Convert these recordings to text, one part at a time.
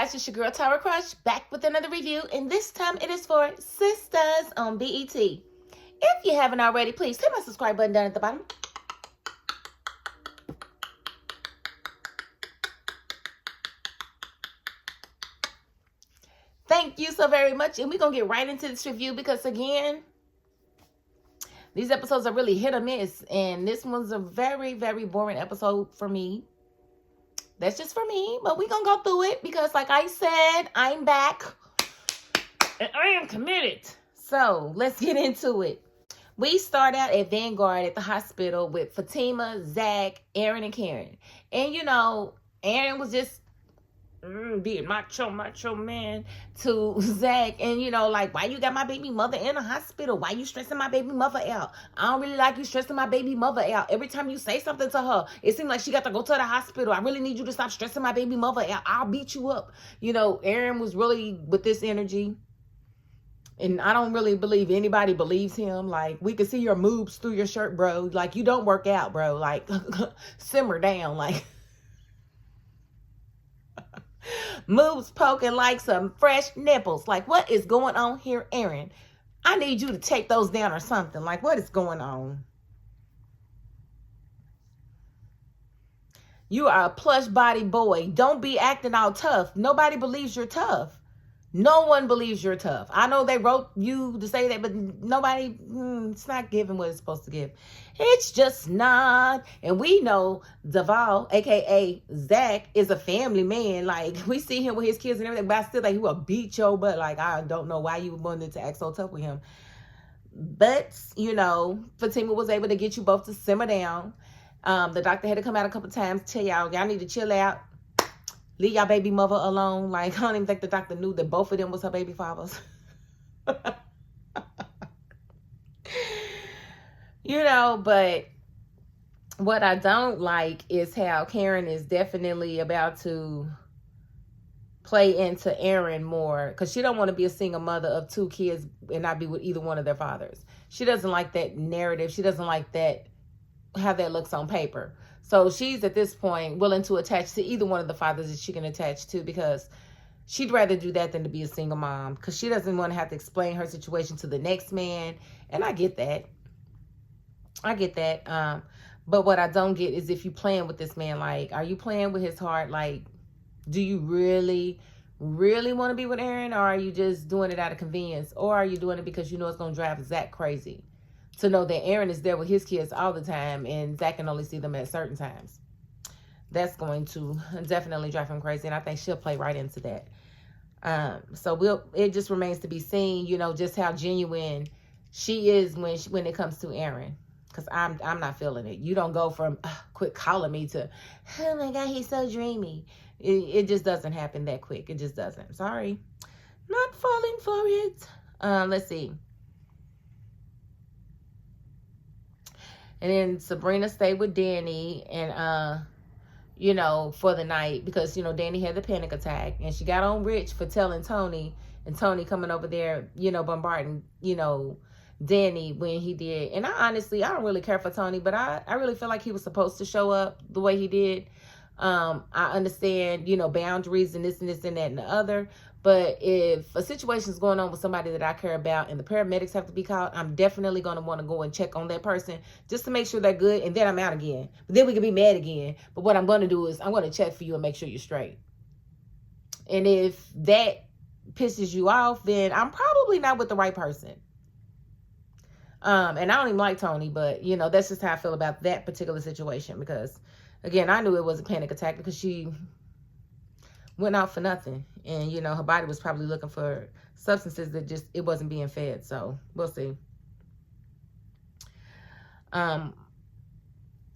guys, it's your girl Tara Crush back with another review, and this time it is for Sistas on BET. If you haven't already, please hit my subscribe button down at the bottom. Thank you so very much, and we're going to get right into this review because, again, these episodes are really hit or miss, and this one's a very, very boring episode for me. That's just for me, but we're going to go through it because, like I said, I'm back and I am committed. So let's get into it. We start out at Vanguard at the hospital with Fatima, Zach, Aaron, and Karen. And, you know, Aaron was just being macho man to Zach, and you know, like, why you got my baby mother in the hospital? Why you stressing my baby mother out? I don't really like you stressing my baby mother out. Every time you say something to her, it seems like she got to go to the hospital. I really need you to stop stressing my baby mother out. I'll beat you up. You know, Aaron was really with this energy, and I don't really believe anybody believes him. Like, we can see your moves through your shirt, bro. Like, you don't work out, bro. Like, simmer down. Like, moves poking like some fresh nipples. Like, what is going on here, Aaron? I need you to take those down or something. Like, what is going on? You are a plush body boy. Don't be acting all tough. Nobody believes you're tough. No one believes you're tough. I know they wrote you to say that, but nobody, it's not giving what it's supposed to give. It's just not. And we know Duvall, a.k.a. Zach, is a family man. Like, we see him with his kids and everything, but I still think he will beat your butt. Like, I don't know why you wanted to act so tough with him. But, you know, Fatima was able to get you both to simmer down. The doctor had to come out a couple times to tell y'all need to chill out. Leave y'all baby mother alone. Like, I don't even think the doctor knew that both of them was her baby fathers. You know, but what I don't like is how Karen is definitely about to play into Aaron more, because she don't want to be a single mother of two kids and not be with either one of their fathers. She doesn't like that narrative. She doesn't like that, how that looks on paper. So she's at this point willing to attach to either one of the fathers that she can attach to, because she'd rather do that than to be a single mom, because she doesn't want to have to explain her situation to the next man. And I get that. I get that. But what I don't get is if you playing with this man. Like, are you playing with his heart? Like, do you really, really want to be with Aaron? Or are you just doing it out of convenience? Or are you doing it because you know it's going to drive Zach crazy to know that Aaron is there with his kids all the time and Zach can only see them at certain times? That's going to definitely drive him crazy, and I think she'll play right into that. So it just remains to be seen, you know, just how genuine she is when it comes to Aaron. Because I'm not feeling it. You don't go from quit calling me to, oh my God, he's so dreamy. It just doesn't happen that quick. It just doesn't. Sorry. Not falling for it. Let's see. And then Sabrina stayed with Danny and, you know, for the night because, you know, Danny had the panic attack. And she got on Rich for telling Tony, and Tony coming over there, you know, bombarding, you know, Danny when he did. And I don't really care for Tony, but I really feel like he was supposed to show up the way he did. I understand, you know, boundaries and this and this and that and the other. But if a situation is going on with somebody that I care about and the paramedics have to be called, I'm definitely going to want to go and check on that person just to make sure they're good. And then I'm out again. But then we can be mad again. But what I'm going to do is I'm going to check for you and make sure you're straight. And if that pisses you off, then I'm probably not with the right person. And I don't even like Tony, but, you know, that's just how I feel about that particular situation. Because, again, I knew it was a panic attack because she went out for nothing. And, you know, her body was probably looking for substances that just, it wasn't being fed. So, we'll see.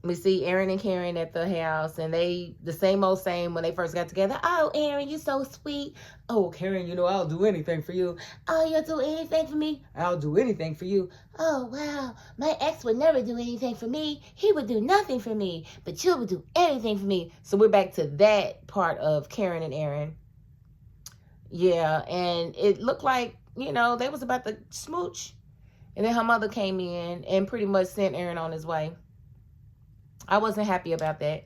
We see Aaron and Karen at the house, and they, the same old same when they first got together. Oh, Aaron, you're so sweet. Oh, Karen, you know, I'll do anything for you. Oh, you'll do anything for me? I'll do anything for you. Oh, wow. My ex would never do anything for me. He would do nothing for me, but you would do everything for me. So we're back to that part of Karen and Aaron. Yeah, and it looked like, you know, they was about to smooch. And then her mother came in and pretty much sent Aaron on his way. I wasn't happy about that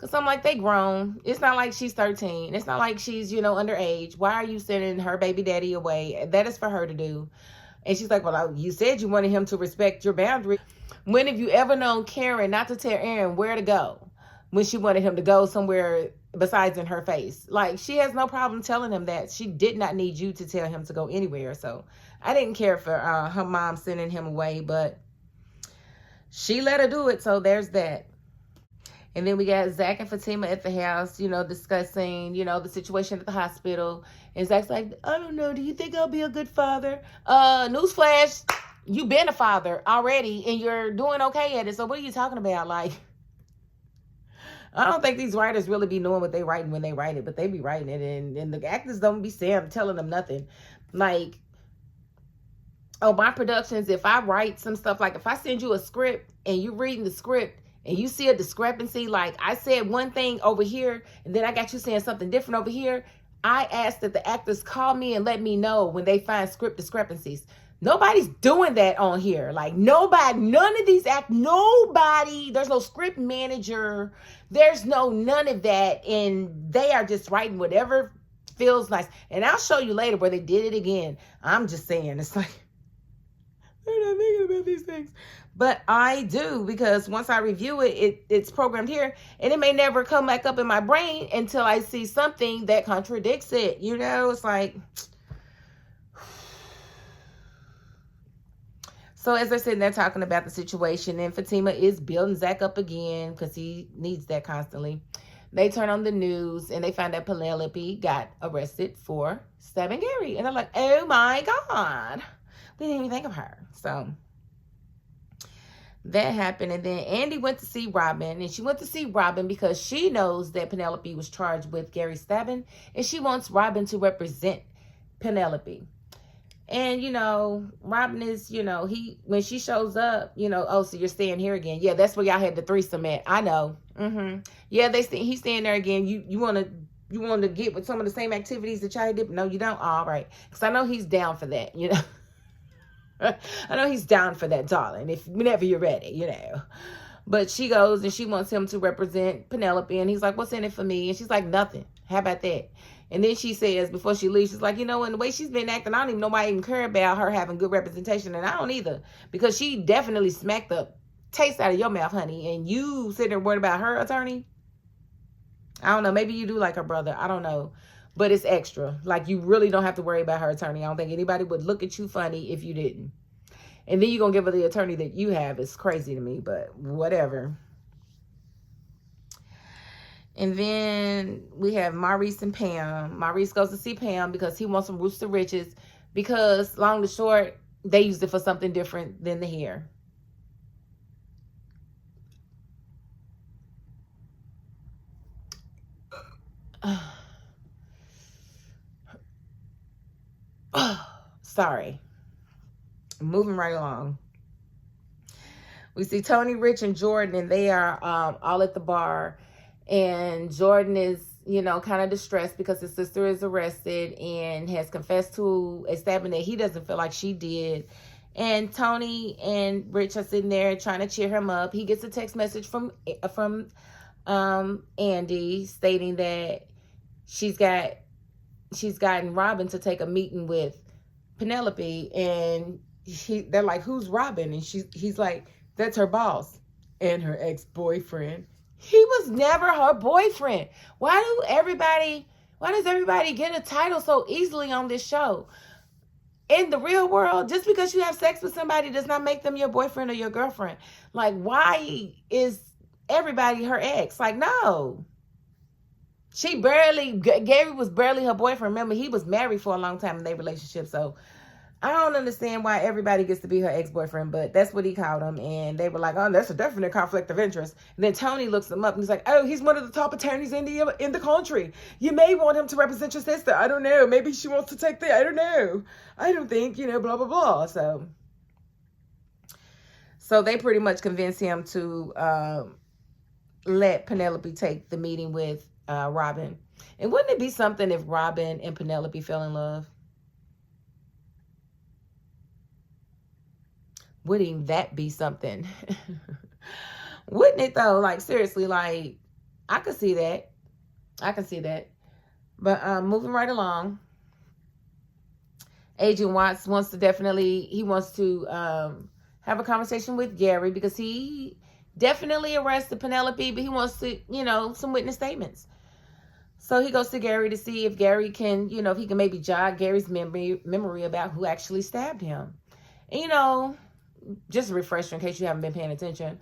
Because I'm like, they grown. It's not like she's 13. It's not like she's, underage. Why are you sending her baby daddy away? That is for her to do. And she's like, well, you said you wanted him to respect your boundaries. When have you ever known Karen not to tell Aaron where to go when she wanted him to go somewhere besides in her face? Like, she has no problem telling him that. She did not need you to tell him to go anywhere. So I didn't care for her mom sending him away, but she let her do it. So there's that. And then we got Zach and Fatima at the house, discussing, the situation at the hospital. And Zach's like, I don't know, do you think I'll be a good father? Newsflash, you've been a father already, and you're doing okay at it. So what are you talking about? Like, I don't think these writers really be knowing what they writing when they write it, but they be writing it. And the actors don't be telling them nothing. Like, my productions, if I write some stuff, like if I send you a script and you reading the script, and you see a discrepancy, like I said one thing over here, and then I got you saying something different over here, I ask that the actors call me and let me know when they find script discrepancies. Nobody's doing that on here. Like, nobody, none of these nobody, there's no script manager, there's none of that, and they are just writing whatever feels nice. And I'll show you later where they did it again. I'm just saying, it's like, they're not thinking about these things. But I do, because once I review it, it's programmed here, and it may never come back up in my brain until I see something that contradicts it. It's like, so as they're sitting there talking about the situation, and Fatima is building Zach up again because he needs that constantly. They turn on the news and they find that Penelope got arrested for stabbing Gary. And they're like, oh my God, we didn't even think of her. So that happened. And then Andy went to see Robin, and she went to see Robin because she knows that Penelope was charged with Gary stabbing, and she wants Robin to represent Penelope. And, Robin is, when she shows up, oh, so you're staying here again. Yeah, that's where y'all had the threesome at. I know. Yeah, he's staying there again. You want to get with some of the same activities that y'all did? No, you don't? All right. Because I know he's down for that, I know he's down for that, darling, whenever you're ready, But she goes and she wants him to represent Penelope, and he's like, what's in it for me? And she's like, nothing. How about that? And then she says, before she leaves, she's like, and the way she's been acting, I don't even know why I even care about her having good representation. And I don't either, because she definitely smacked the taste out of your mouth, honey. And you sitting there worried about her attorney? I don't know. Maybe you do like her brother. I don't know. But it's extra. Like, you really don't have to worry about her attorney. I don't think anybody would look at you funny if you didn't. And then you're going to give her the attorney that you have. It's crazy to me, but whatever. And then we have Maurice and Pam. Maurice goes to see Pam because he wants some Roots to Riches, because long and short, they used it for something different than the hair. Sorry. Moving right along. We see Tony, Rich, and Jordan, and they are all at the bar. And Jordan is, kind of distressed because his sister is arrested and has confessed to a stabbing that he doesn't feel like she did. And Tony and Rich are sitting there trying to cheer him up. He gets a text message from Andy stating that she's gotten Robin to take a meeting with Penelope, and they're like, who's Robin? And he's like, that's her boss and her ex-boyfriend. He was never her boyfriend. Why does everybody get a title so easily on this show? In the real world, just because you have sex with somebody does not make them your boyfriend or your girlfriend. Like, why is everybody her ex? Like, no. Gary was barely her boyfriend. Remember, he was married for a long time in their relationship. So I don't understand why everybody gets to be her ex-boyfriend, but that's what he called him. And they were like, oh, that's a definite conflict of interest. And then Tony looks him up and he's like, oh, he's one of the top attorneys in the country. You may want him to represent your sister. I don't know. Maybe she wants to take that. I don't know. I don't think, blah, blah, blah. So they pretty much convinced him to let Penelope take the meeting with Robin. And wouldn't it be something if Robin and Penelope fell in love? Wouldn't that be something? Wouldn't it though? Like, seriously, like, I could see that. I can see that. But moving right along, Agent Watts wants to have a conversation with Gary because he definitely arrested Penelope, but he wants to, some witness statements. So he goes to Gary to see if Gary can, if he can maybe jog Gary's memory about who actually stabbed him. And, just a refresher in case you haven't been paying attention.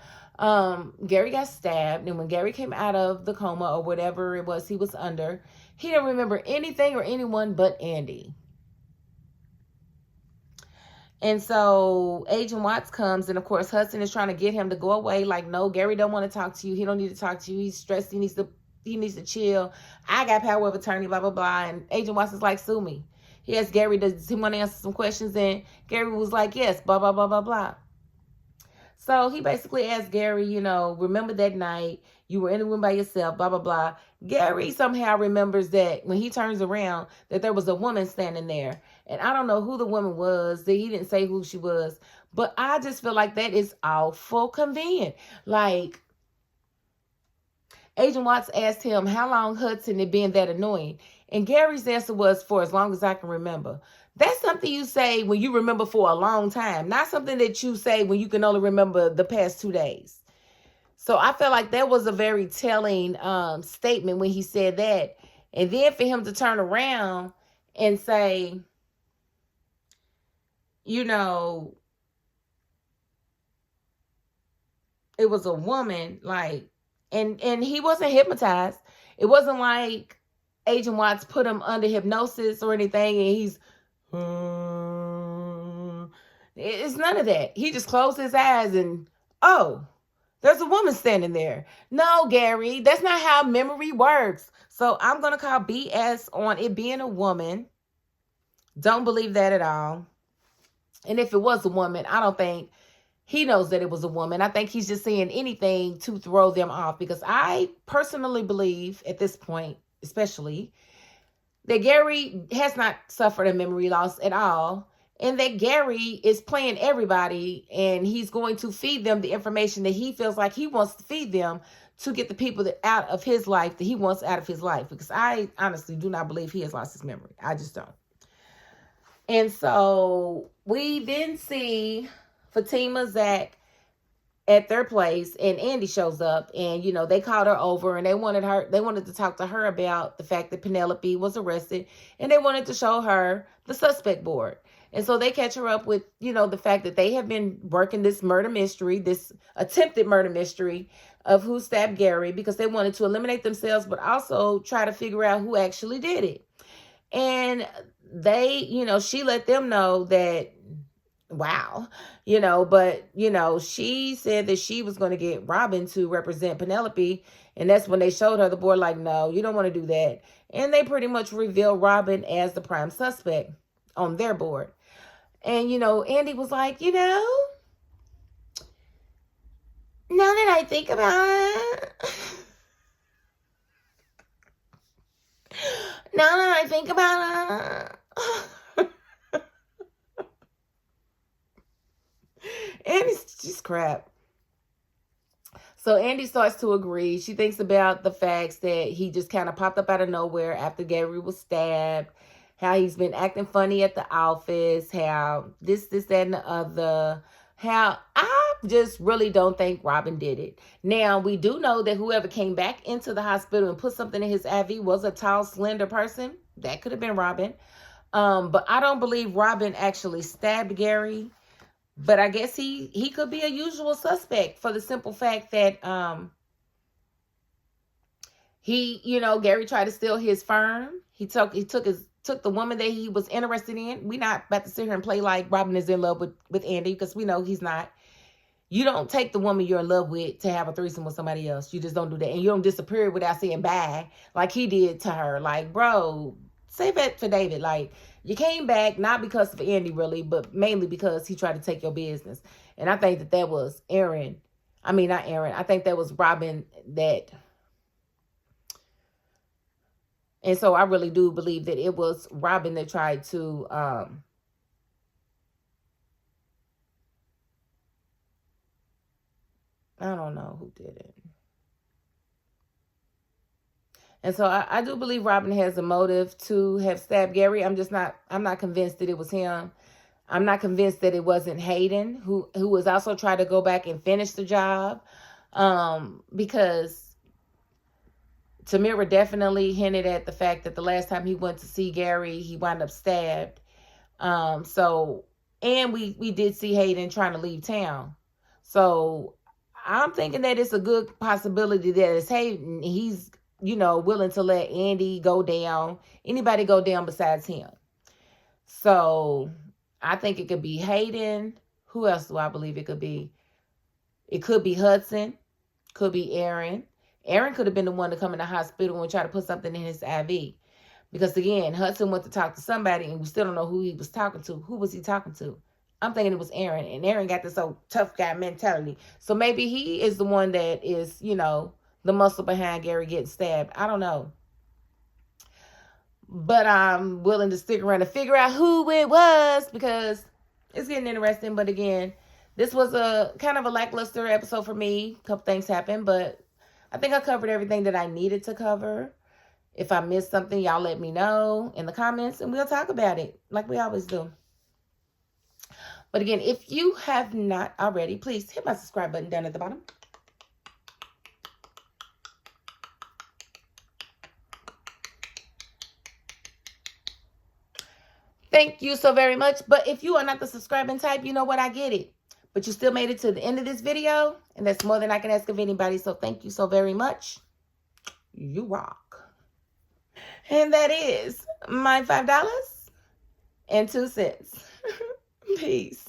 Gary got stabbed, and when Gary came out of the coma or whatever it was he was under, he didn't remember anything or anyone but Andy. And so Agent Watts comes, and of course Hudson is trying to get him to go away. Like, no, Gary don't want to talk to you. He don't need to talk to you. He's stressed. He needs to chill. I got power of attorney, blah, blah, blah. And Agent Watts is like, sue me. He asked Gary, does he want to answer some questions? And Gary was like, yes, blah, blah, blah, blah, blah. So he basically asked Gary, remember that night you were in the room by yourself, blah, blah, blah. Gary somehow remembers that when he turns around that there was a woman standing there. And I don't know who the woman was. He didn't say who she was. But I just feel like that is awful convenient. Like, Agent Watts asked him how long Hudson had been that annoying. And Gary's answer was, for as long as I can remember. That's something you say when you remember for a long time. Not something that you say when you can only remember the past 2 days. So I felt like that was a very telling statement when he said that. And then for him to turn around and say, it was a woman, like, and he wasn't hypnotized. It wasn't like Agent Watts put him under hypnosis or anything, and he's, it's none of that. He just closed his eyes and, oh, there's a woman standing there. No, Gary, that's not how memory works. So I'm going to call BS on it being a woman. Don't believe that at all. And if it was a woman, I don't think he knows that it was a woman. I think he's just saying anything to throw them off, because I personally believe at this point, especially, that Gary has not suffered a memory loss at all, and that Gary is playing everybody, and he's going to feed them the information that he feels like he wants to feed them to get the people out of his life that he wants out of his life, because I honestly do not believe he has lost his memory. I just don't. And so we then see Fatima, Zach at their place, and Andy shows up, and they called her over, and they wanted to talk to her about the fact that Penelope was arrested, and they wanted to show her the suspect board. And so they catch her up with the fact that they have been working this murder mystery, this attempted murder mystery of who stabbed Gary, because they wanted to eliminate themselves but also try to figure out who actually did it. And they, she let them know that, wow, but, she said that she was going to get Robin to represent Penelope. And that's when they showed her the board, like, no, you don't want to do that. And they pretty much revealed Robin as the prime suspect on their board. And, Andy was like, now that I think about it, Andy's just crap. So Andy starts to agree. She thinks about the facts that he just kind of popped up out of nowhere after Gary was stabbed, how he's been acting funny at the office, how this, that, and the other, how I just really don't think Robin did it. Now, we do know that whoever came back into the hospital and put something in his IV was a tall, slender person. That could have been Robin. But I don't believe Robin actually stabbed Gary. But I guess he could be a usual suspect for the simple fact that Gary tried to steal his firm. He took the woman that he was interested in. We're not about to sit here and play like Robin is in love with Andy, because we know he's not. You don't take the woman you're in love with to have a threesome with somebody else. You just don't do that. And you don't disappear without saying bye like he did to her. Like, bro, save it for David. Like, you came back not because of Andy really, but mainly because he tried to take your business. And I think that was Aaron. I mean, not Aaron. I think that was Robin that. And so I really do believe that it was Robin that tried to I don't know who did it. And so I do believe Robin has a motive to have stabbed Gary. I'm not convinced that it was him. I'm not convinced that it wasn't Hayden, who was also trying to go back and finish the job. Because Tamira definitely hinted at the fact that the last time he went to see Gary, he wound up stabbed. And we did see Hayden trying to leave town. So I'm thinking that it's a good possibility that it's Hayden. He's, willing to let Andy go down, anybody go down besides him. So I think it could be Hayden. Who else do I believe it could be? It could be Hudson. Could be Aaron. Aaron could have been the one to come in the hospital and try to put something in his IV. Because again, Hudson went to talk to somebody and we still don't know who he was talking to. Who was he talking to? I'm thinking it was Aaron. And Aaron got this old tough guy mentality. So maybe he is the one that is, the muscle behind Gary getting stabbed. I don't know. But I'm willing to stick around to figure out who it was because it's getting interesting. But again, this was a kind of a lackluster episode for me. A couple things happened, but I think I covered everything that I needed to cover. If I missed something, y'all let me know in the comments and we'll talk about it like we always do. But again, if you have not already, please hit my subscribe button down at the bottom. Thank you so very much. But if you are not the subscribing type, you know what? I get it. But you still made it to the end of this video. And that's more than I can ask of anybody. So thank you so very much. You rock. And that is my $5.02. Peace.